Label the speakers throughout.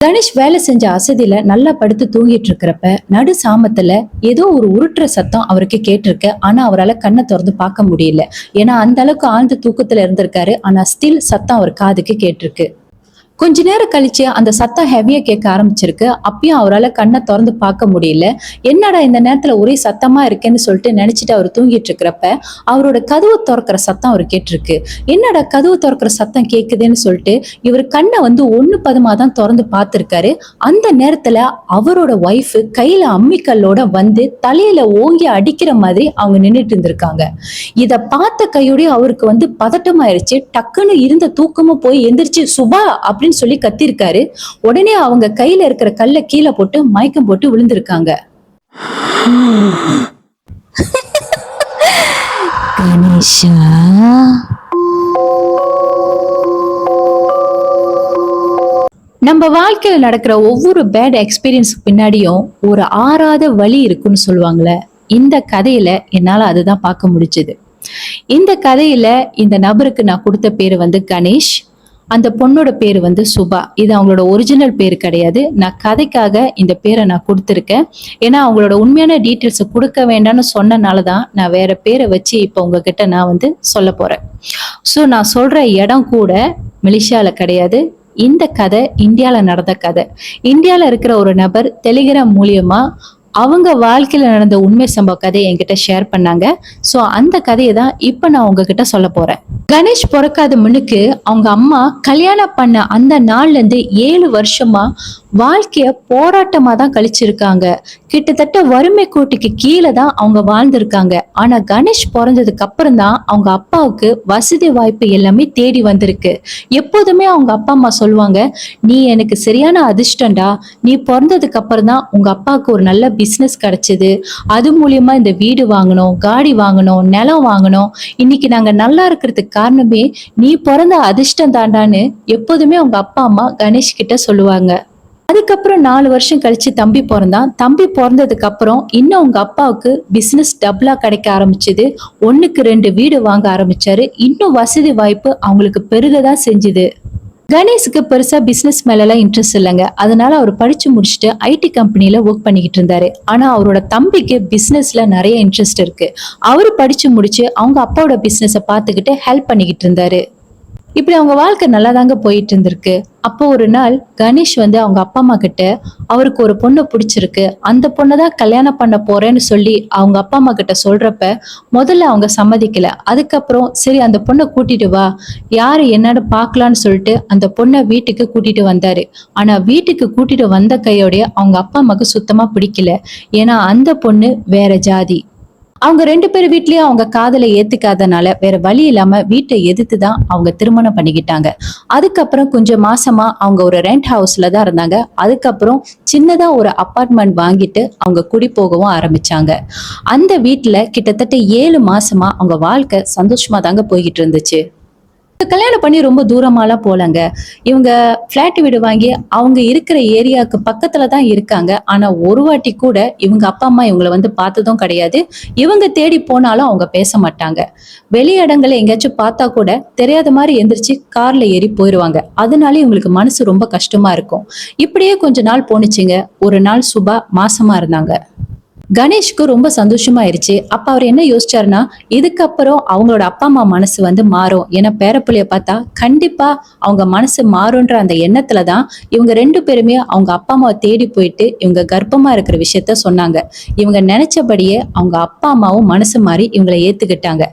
Speaker 1: கணேஷ் வேலை செஞ்ச அசதியில நல்லா படுத்து தூங்கிட்டு இருக்கிறப்ப நடு சாமத்துல ஏதோ ஒரு உருட்டுற சத்தம் அவருக்கு கேட்டிருக்கு. ஆனா அவரால் கண்ணை திறந்து பார்க்க முடியல. ஏன்னா அந்த அளவுக்கு ஆழ்ந்த தூக்கத்துல இருந்திருக்காரு. ஆனா ஸ்டில் சத்தம் அவர் காதுக்கு கேட்டிருக்கு. கொஞ்ச நேரம் கழிச்சு அந்த சத்தம் ஹெவியா கேட்க ஆரம்பிச்சிருக்கு. அப்பயும் அவரால் கண்ணை திறந்து பார்க்க முடியல. என்னடா இந்த நேரத்துல ஒரே சத்தமா இருக்கேன்னு சொல்லிட்டு நினைச்சிட்டு அவர் தூங்கிட்டு இருக்கிறப்ப அவரோட கதவு திறக்கிற சத்தம் அவர் கேட்டிருக்கு. என்னடா கதவு திறக்கிற சத்தம் கேக்குதுன்னு சொல்லிட்டு இவர் கண்ணை ஒண்ணு பதமா தான் திறந்து பார்த்திருக்காரு. அந்த நேரத்துல அவரோட ஒய்ஃப் கையில அம்மிக்கல்லோட தலையில ஓங்கி அடிக்கிற மாதிரி அவங்க நின்றுட்டு இருந்திருக்காங்க. இத பார்த்த கையோடய அவருக்கு பதட்டமாயிருச்சு. டக்குன்னு இருந்த தூக்கமும் போய் எந்திரிச்சு சுபா அப்படின்னு சொல்லி கத்திருக்காரு. உடனே அவங்க கையில இருக்கிற கல்ல கீழே போட்டு மயக்கம் போட்டு விழுந்திருக்காங்க. கணேஷா, நம்ம வாழ்க்கையில நடக்கிற ஒவ்வொரு பேட் எக்ஸ்பீரியன்ஸ் பின்னாடியும் ஒரு ஆறாத வலி இருக்குன்னு சொல்லுவாங்கல்ல. இந்த கதையில என்னால அதுதான் பார்க்க முடிஞ்சது. இந்த கதையில இந்த நபருக்கு நான் கொடுத்த பேரு கணேஷ். அந்த பொண்ணோட பேரு சுபா. இது அவங்களோட ஒரிஜினல் பேரு கிடையாது. நான் கதைக்காக இந்த பேரை நான் கொடுத்துருக்கேன். ஏன்னா அவங்களோட உண்மையான டீட்டெயில்ஸை கொடுக்க வேண்டாம்னு சொன்னனாலதான் நான் வேற பேரை வச்சு இப்ப உங்ககிட்ட நான் சொல்ல போறேன். ஸோ நான் சொல்ற இடம் கூட மலேசியால கிடையாது. இந்த கதை இந்தியால நடந்த கதை. இந்தியால இருக்கிற ஒரு நபர் டெலிகிராம் மூலியமா அவங்க வாழ்க்கையில நடந்த உண்மை சம்பவ கதையை என்கிட்ட ஷேர் பண்ணாங்க. ஸோ அந்த கதையை தான் இப்ப நான் உங்ககிட்ட சொல்ல போறேன். கணேஷ் பிறக்காத முன்னுக்கு அவங்க அம்மா கல்யாணம் பண்ண அந்த நாள்ல இருந்து 7 வருஷமா வாழ்க்கைய போராட்டமா தான் கழிச்சிருக்காங்க. கிட்டத்தட்ட வறுமை கோட்டுக்கு கீழே தான் அவங்க வாழ்ந்திருக்காங்க. ஆனா கணேஷ் பிறந்ததுக்கு அப்புறம் தான் அவங்க அப்பாவுக்கு வசதி வாய்ப்பு எல்லாமே தேடி வந்திருக்கு. எப்போதுமே அவங்க அப்பா அம்மா சொல்லுவாங்க, நீ எனக்கு சரியான அதிர்ஷ்டம்டா, நீ பிறந்ததுக்கு அப்புறம் தான் உங்க அப்பாவுக்கு ஒரு நல்ல பிசினஸ் கிடைச்சது, அது மூலியமா இந்த வீடு வாங்கணும், காடி வாங்கணும், நிலம் வாங்கணும், இன்னைக்கு நாங்க நல்லா இருக்கிறதுக்கு காரணமே நீ பிறந்த அதிர்ஷ்டம் தாண்டான்னு எப்போதுமே அவங்க அப்பா அம்மா கணேஷ் கிட்ட சொல்லுவாங்க. அதுக்கப்புறம் 4 வருஷம் கழிச்சு தம்பி பிறந்தான். தம்பி பிறந்ததுக்கு அப்புறம் இன்னும் உங்க அப்பாவுக்கு பிசினஸ் டபுளா கிடைக்க ஆரம்பிச்சது. 1க்கு 2 வீடு வாங்க ஆரம்பிச்சாரு. இன்னும் வசதி வாய்ப்பு அவங்களுக்கு பெருகதான் செஞ்சுது. கணேஷுக்கு பெருசா பிசினஸ் மேல எல்லாம் இன்ட்ரெஸ்ட் இல்லைங்க. அதனால அவர் படிச்சு முடிச்சுட்டு ஐடி கம்பெனில ஒர்க் பண்ணிக்கிட்டு இருந்தாரு. ஆனா அவரோட தம்பிக்கு பிசினஸ்ல நிறைய இன்ட்ரெஸ்ட் இருக்கு. அவரு படிச்சு முடிச்சு அவங்க அப்பாவோட பிசினஸ பாத்துக்கிட்டு ஹெல்ப் பண்ணிக்கிட்டு இருந்தாரு. இப்படி அவங்க வாழ்க்கை நல்லாதாங்க போயிட்டு இருந்திருக்கு. அப்போ ஒரு நாள் கணேஷ் அவங்க அப்பா அம்மா கிட்ட அவருக்கு ஒரு பொண்ணை பிடிச்சிருக்கு, அந்த பொண்ணதான் கல்யாணம் பண்ண போறேன்னு சொல்லி அவங்க அப்பா அம்மா கிட்ட சொல்றப்ப முதல்ல அவங்க சம்மதிக்கல. அதுக்கப்புறம் சரி அந்த பொண்ணை கூட்டிட்டு வா, யாரு என்னன்னு பாக்கலான்னு சொல்லிட்டு அந்த பொண்ணை வீட்டுக்கு கூட்டிட்டு வந்தாரு. ஆனா வீட்டுக்கு கூட்டிட்டு வந்த கையோடைய அவங்க அப்பா அம்மாக்கு சுத்தமா பிடிக்கல. ஏன்னா அந்த பொண்ணு வேற ஜாதி. அவங்க 2 பேர் வீட்லயும் அவங்க காதலை ஏத்துக்காதனால வேற வழி இல்லாம வீட்டை எதிர்த்துதான் அவங்க திருமணம் பண்ணிக்கிட்டாங்க. அதுக்கப்புறம் கொஞ்சம் மாசமா அவங்க ஒரு ரெண்ட் ஹவுஸ்ல தான் இருந்தாங்க. அதுக்கப்புறம் சின்னதா ஒரு அபார்ட்மெண்ட் வாங்கிட்டு அவங்க குடி போகவும் ஆரம்பிச்சாங்க. அந்த வீட்டுல கிட்டத்தட்ட 7 மாசமா அவங்க வாழ்க்கை சந்தோஷமா தாங்க போய்கிட்டு இருந்துச்சு. கல்யாணம் பண்ணி ரொம்ப தூரமாலாம் போலங்க. இவங்க பிளாட் வீடு வாங்கி அவங்க இருக்கிற ஏரியாவுக்கு பக்கத்துல தான் இருக்காங்க. ஆனா ஒரு வாட்டி கூட இவங்க அப்பா அம்மா இவங்களை பார்த்ததும் கிடையாது. இவங்க தேடி போனாலும் அவங்க பேச மாட்டாங்க. வெளி இடங்களை எங்கேயாச்சும் பார்த்தா கூட தெரியாத மாதிரி எந்திரிச்சு கார்ல ஏறி போயிடுவாங்க. அதனால இவங்களுக்கு மனசு ரொம்ப கஷ்டமா இருக்கும். இப்படியே கொஞ்ச நாள் போனுச்சுங்க. ஒரு நாள் சுபா மாசமா இருந்தாங்க. கணேஷ்க்கு ரொம்ப சந்தோஷமாயிருச்சு. அப்ப அவர் என்ன யோசிச்சாருன்னா, இதுக்கப்புறம் அவங்களோட அப்பா அம்மா மனசு மாறும். ஏன்னா பேரப்பிள்ளைய பார்த்தா கண்டிப்பா அவங்க மனசு மாறும்ன்ற அந்த எண்ணத்துலதான் இவங்க 2 பேருமே அவங்க அப்பா அம்மாவை தேடி போயிட்டு இவங்க கர்ப்பமா இருக்கிற விஷயத்த சொன்னாங்க. இவங்க நினைச்சபடியே அவங்க அப்பா அம்மாவும் மனசு மாறி இவங்களை ஏத்துக்கிட்டாங்க.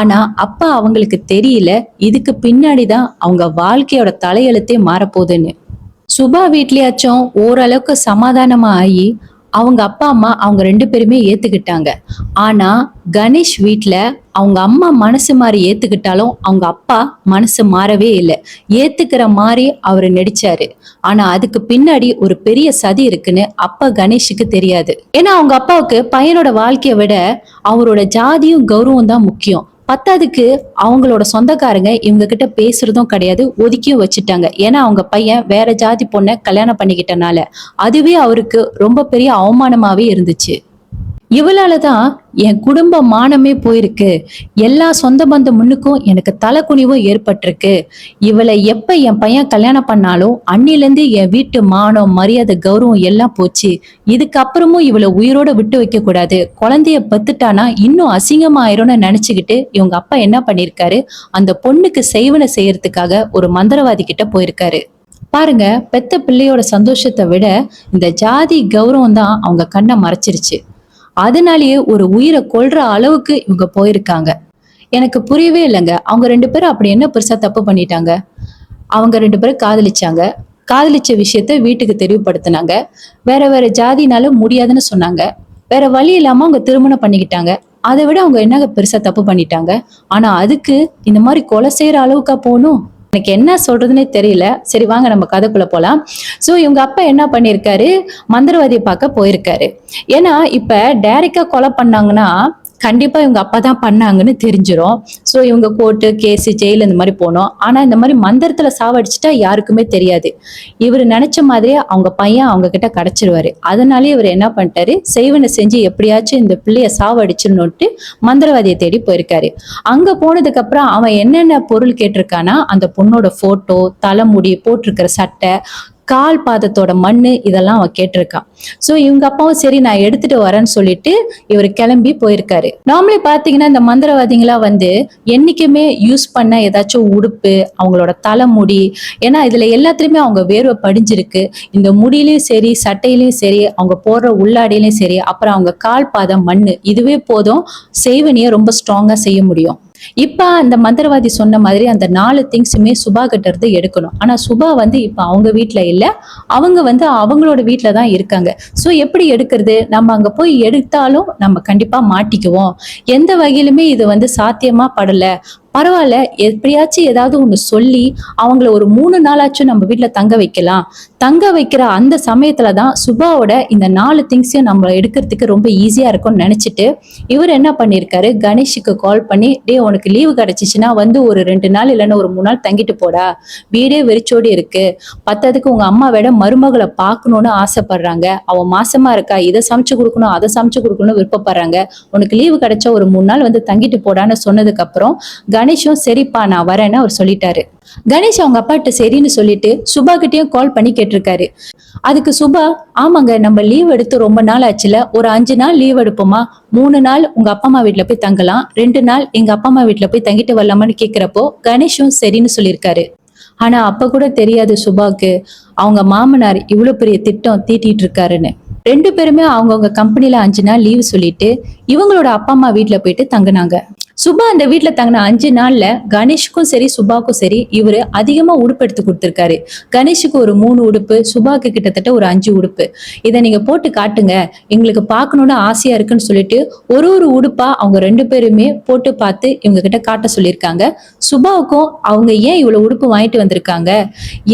Speaker 1: ஆனா அப்பா அவங்களுக்கு தெரியல, இதுக்கு பின்னாடிதான் அவங்க வாழ்க்கையோட தலையெழுத்தே மாறப்போகுதுன்னு. சுபா வீட்லயாச்சும் ஓரளவுக்கு சமாதானமா ஆகி அவங்க அப்பா அம்மா அவங்க 2 பேருமே ஏத்துக்கிட்டாங்க. ஆனா கணேஷ் வீட்ல அவங்க அம்மா மனசு மாறி ஏத்துக்கிட்டாலும் அவங்க அப்பா மனசு மாறவே இல்லை. ஏத்துக்கிற மாதிரி அவரு நடிச்சாரு. ஆனா அதுக்கு பின்னாடி ஒரு பெரிய சதி இருக்குன்னு அப்பா கணேஷுக்கு தெரியாது. ஏன்னா அவங்க அப்பாவுக்கு பையனோட வாழ்க்கையை விட அவரோட ஜாதியும் கௌரவம் தான் முக்கியம். பத்தாவதுக்கு அவங்களோட சொந்தக்காரங்க இவங்க கிட்ட பேசுறதும் கிடையாது, ஒதுக்கியும் வச்சுட்டாங்க. ஏன்னா அவங்க பையன் வேற ஜாதி பொண்ணை கல்யாணம் பண்ணிக்கிட்டனால அதுவே அவருக்கு ரொம்ப பெரிய அவமானமாவே இருந்துச்சு. இவளாலதான் என் குடும்ப மானமே போயிருக்கு, எல்லா சொந்த பந்த முன்னுக்கும் எனக்கு தலைக்குனிவும் ஏற்பட்டிருக்கு. இவளை எப்ப என் பையன் கல்யாணம் பண்ணாலும் அன்னில இருந்து என் வீட்டு மானம் மரியாதை கௌரவம் எல்லாம் போச்சு. இதுக்கப்புறமும் இவளை உயிரோட விட்டு வைக்க கூடாது, குழந்தைய பத்துட்டானா இன்னும் அசிங்கமாயிரும்னு நினைச்சுக்கிட்டு இவங்க அப்பா என்ன பண்ணிருக்காரு, அந்த பொண்ணுக்கு செய்வன செய்யறதுக்காக ஒரு மந்திரவாதி கிட்ட போயிருக்காரு. பாருங்க, பெத்த பிள்ளையோட சந்தோஷத்தை விட இந்த ஜாதி கௌரவம் தான் அவங்க கண்ணை மறைச்சிருச்சு. அதனாலேயே ஒரு உயிரை கொல்ற அளவுக்கு இவங்க போயிருக்காங்க. எனக்கு புரியவே இல்லைங்க, அவங்க 2 பேரும் அப்படி என்ன பெருசா தப்பு பண்ணிட்டாங்க? அவங்க 2 பேரும் காதலிச்சாங்க, காதலிச்ச விஷயத்த வீட்டுக்கு தெளிவுபடுத்தினாங்க, வேற வேற ஜாதினால முடியாதுன்னு சொன்னாங்க, வேற வழி இல்லாம அவங்க திருமணம் பண்ணிக்கிட்டாங்க. அதை விட அவங்க என்னங்க பெருசா தப்பு பண்ணிட்டாங்க? ஆனா அதுக்கு இந்த மாதிரி கொலை செய்யற அளவுக்கா போகணும்? எனக்கு என்ன சொல்றதுன்னே தெரியல. சரி வாங்க நம்ம கதைக்குள்ள போலாம். சோ இவங்க அப்பா என்ன பண்ணிருக்காரு, மந்திரவாதியை பார்க்க போயிருக்காரு. ஏன்னா இப்ப டைரக்டா கொலை பண்ணாங்கன்னா கண்டிப்பா இவங்க அப்பா தான் பண்ணாங்கன்னு தெரிஞ்சிரும். சோ இவங்க கோர்ட்டு கேஸ் ஜெயில் இந்த மாதிரி போனோம். ஆனா இந்த மாதிரி மந்திரத்துல சாவடிச்சுட்டா யாருக்குமே தெரியாது. இவர் நினைச்ச மாதிரியே அவங்க பையன் அவங்க கிட்ட கிடைச்சிருவாரு. அதனாலே இவர் என்ன பண்ணிட்டாரு, செய்வனை செஞ்சு எப்படியாச்சும் இந்த பிள்ளைய சாவடிச்சிடணும்ட்டு மந்திரவாதியை தேடி போயிருக்காரு. அங்க போனதுக்கு அப்புறம் அவன் என்னென்ன பொருள் கேட்டிருக்கானா, அந்த பொண்ணோட போட்டோ, தலைமுடி, போட்டிருக்கிற சட்டை, கால் பாதத்தோட மண்ணு, இதெல்லாம் அவன் கேட்டிருக்கான். சோ இவங்க அப்பாவும் சரி நான் எடுத்துட்டு வரேன்னு சொல்லிட்டு இவர் கிளம்பி போயிருக்காரு. நார்மலி பாத்தீங்கன்னா இந்த மந்திரவாதிகளா வந்து என்னைக்குமே யூஸ் பண்ண ஏதாச்சும் உடுப்பு, அவங்களோட தலைமுடி, ஏன்னா இதுல எல்லாத்துலயுமே அவங்க வேர்வை படிஞ்சிருக்கு. இந்த முடியிலயும் சரி, சட்டையிலயும் சரி, அவங்க போடுற உள்ளாடையிலயும் சரி, அப்புறம் அவங்க கால் பாதம் மண்ணு, இதுவே போதும் செய்வனைய ரொம்ப ஸ்ட்ராங்கா செய்ய முடியும். இப்ப அந்த மந்திரவாதி சொன்ன மாதிரி அந்த 4 திங்ஸுமே சுபா கிட்ட இருந்து எடுக்கணும். ஆனா சுபா வந்து இப்ப அவங்க வீட்டுல இல்ல, அவங்க வந்து அவங்களோட வீட்டுல தான் இருக்காங்க. சோ எப்படி எடுக்கிறது? நம்ம அங்க போய் எடுத்தாலும் நம்ம கண்டிப்பா மாட்டிக்குவோம். எந்த வகையிலுமே இது வந்து சாத்தியமா படல. பரவாயில்ல, எப்படியாச்சும் ஏதாவது ஒண்ணு சொல்லி அவங்கள ஒரு 3 நாளாச்சும் நம்ம வீட்டுல தங்க வைக்கலாம். தங்க வைக்கிற அந்த சமயத்துலதான் சுபாவோட இந்த 4 திங்ஸையும் நம்ம எடுக்கிறதுக்கு ரொம்ப ஈஸியா இருக்கும்னு நினைச்சிட்டு இவர் என்ன பண்ணிருக்காரு, கணேஷுக்கு கால் பண்ணி, டே உனக்கு லீவு கிடைச்சிச்சுன்னா வந்து ஒரு 2 நாள் இல்லைன்னா ஒரு 3 நாள் தங்கிட்டு போடா, வீடே வெறிச்சோடி இருக்கு, பத்ததுக்கு உங்க அம்மாவோட மருமகளை பார்க்கணும்னு ஆசைப்படுறாங்க, அவ மாசமா இருக்கா, இதை சமைச்சு கொடுக்கணும் அதை சமைச்சு கொடுக்கணும்னு விருப்பப்படுறாங்க, உனக்கு லீவு கிடைச்சா ஒரு 3 நாள் வந்து தங்கிட்டு போடான்னு சொன்னதுக்கு அப்புறம் கணேஷும் சரிப்பா நான் வரேன்னு அவர் சொல்லிட்டாரு. கணேஷ் அவங்க அப்பாட்ட சரின்னு சொல்லிட்டு சுபா கிட்டயும் கால் பண்ணி கேட்டிருக்காரு. அதுக்கு சுபா, ஆமாங்க நம்ம லீவ் எடுத்து ரொம்ப நாள் ஆச்சுல, ஒரு 5 நாள் லீவ் எடுப்போமா, 3 நாள் உங்க அப்பா அம்மா வீட்டுல போய் தங்கலாம், 2 நாள் எங்க அப்பா அம்மா வீட்டுல போய் தங்கிட்டு வரலாமான்னு கேக்குறப்போ கணேஷும் சரின்னு சொல்லியிருக்காரு. ஆனா அப்ப கூட தெரியாது சுபாக்கு அவங்க மாமனார் இவ்வளவு பெரிய திட்டம் தீட்டிட்டு இருக்காருன்னு. 2 பேருமே அவங்கவுங்க கம்பெனில 5 நாள் லீவு சொல்லிட்டு இவங்களோட அப்பா அம்மா வீட்டுல போயிட்டு தங்குனாங்க. சுபா அந்த வீட்டுல தங்கின 5 நாள்ல கணேஷுக்கும் சரி சுபாக்கும் சரி இவரு அதிகமா உடுப்பு எடுத்து கொடுத்திருக்காரு. கணேஷுக்கு ஒரு 3 உடுப்பு, சுபாக்கு கிட்டத்தட்ட ஒரு 5 உடுப்பு. இதை நீங்க போட்டு காட்டுங்க, எங்களுக்கு பார்க்கணும்னு ஆசையா இருக்குன்னு சொல்லிட்டு ஒரு ஒரு உடுப்பா அவங்க 2 பேருமே போட்டு பார்த்து இவங்க கிட்ட காட்ட சொல்லியிருக்காங்க. சுபாவுக்கும் அவங்க ஏன் இவ்வளவு உடுப்பு வாங்கிட்டு வந்திருக்காங்க,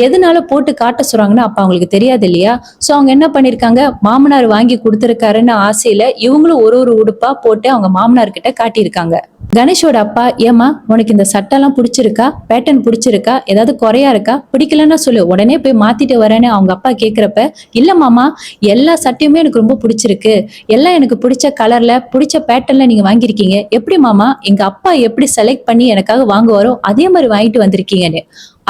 Speaker 1: எதனால போட்டு காட்ட சொல்றாங்கன்னா அப்ப அவங்களுக்கு தெரியாது இல்லையா. சோ அவங்க என்ன பண்ணிருக்காங்க, மாமனார் வாங்கி கொடுத்திருக்காருன்னு ஆசையில இவங்களும் ஒரு ஒரு உடுப்பா போட்டு அவங்க மாமனார் கிட்ட காட்டியிருக்காங்க. கணேஷோட அப்பா, ஏமா உனக்கு இந்த சட்டெல்லாம் பிடிச்சிருக்கா, பேட்டர்ன் பிடிச்சிருக்கா, ஏதாவது குறையா இருக்கா, பிடிக்கலன்னா சொல்லு உடனே போய் மாத்திட்டு வரேன்னு அவங்க அப்பா கேக்குறப்ப, இல்ல மாமா எல்லா சட்டையுமே எனக்கு ரொம்ப பிடிச்சிருக்கு, எல்லாம் எனக்கு பிடிச்ச கலர்ல பிடிச்ச பேட்டர்ன்ல நீங்க வாங்கியிருக்கீங்க, எப்படி மாமா எங்க அப்பா எப்படி செலக்ட் பண்ணி எனக்காக வாங்குவாரோ அதே மாதிரி வாங்கிட்டு வந்திருக்கீங்கன்னு.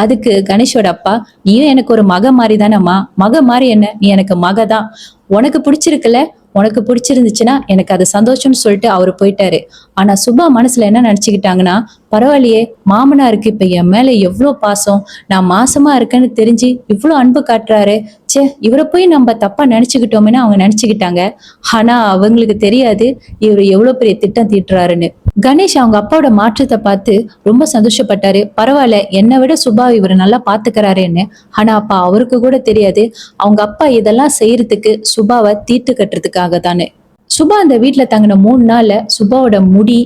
Speaker 1: அதுக்கு கணேஷோட அப்பா, நீயும் எனக்கு ஒரு மக மாதிரி தானம்மா, மக மாதிரி என்ன, நீ எனக்கு மக தான், உனக்கு பிடிச்சிருக்குல்ல, உனக்கு பிடிச்சிருந்துச்சுன்னா எனக்கு அது சந்தோஷம்னு சொல்லிட்டு அவரு போயிட்டாரு. ஆனா சுபா மனசுல என்ன நினைச்சுக்கிட்டாங்கன்னா, பரவாயில்லையே மாமனாருக்கு இப்ப என் மேல எவ்வளவு பாசம், நான் மாசமா இருக்கேன்னு தெரிஞ்சு இவ்வளவு அன்பு காட்டுறாரு, சே இவரை போய் நம்ம தப்பா நினைச்சுக்கிட்டோம்னு அவங்க நினைச்சுக்கிட்டாங்க. ஆனா அவங்களுக்கு தெரியாது இவரு எவ்வளவு பெரிய திட்டம் தீட்டுறாருன்னு. கணேஷ் அவங்க அப்பாவோட மாற்றத்தை பார்த்து ரொம்ப சந்தோஷப்பட்டாரு. பரவாயில்ல, என்னை விட சுபா இவரு நல்லா பாத்துக்கிறாருன்னு. ஆனா அப்ப அவருக்கு கூட தெரியாது அவங்க அப்பா இதெல்லாம் செய்யறதுக்கு சுபாவை தீர்த்து கட்டுறதுக்காக தானே. சுபா அந்த வீட்டுல தங்கின 3 நாள்ல சுபாவோட முடி,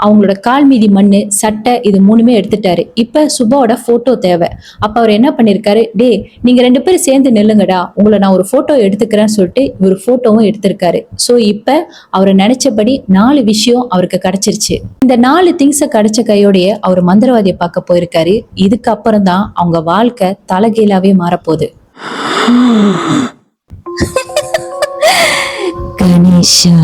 Speaker 1: அவங்களோட கால் மீதி மண்ணு, சட்டை, இது 3மே எடுத்துட்டாரு. இப்ப சுபாவோட போட்டோ தேவை. அப்ப அவர் என்ன பண்ணிருக்காரு, டே நீங்க 2 பேரும் சேர்ந்து நில்லுங்கடா, உங்களை நான் ஒரு போட்டோ எடுத்துக்கிறேன்னு சொல்லிட்டு இவர் போட்டோவும் எடுத்திருக்காரு. சோ இப்ப அவரை நினைச்சபடி 4 விஷயம் அவருக்கு கிடைச்சிருச்சு. இந்த 4 திங்ஸ கிடைச்ச கையோடைய அவர் மந்திரவாதியை பார்க்க போயிருக்காரு. இதுக்கு அப்புறம் தான் அவங்க வாழ்க்கை தலைகீழாவே மாறப்போகுது. கணேஷா.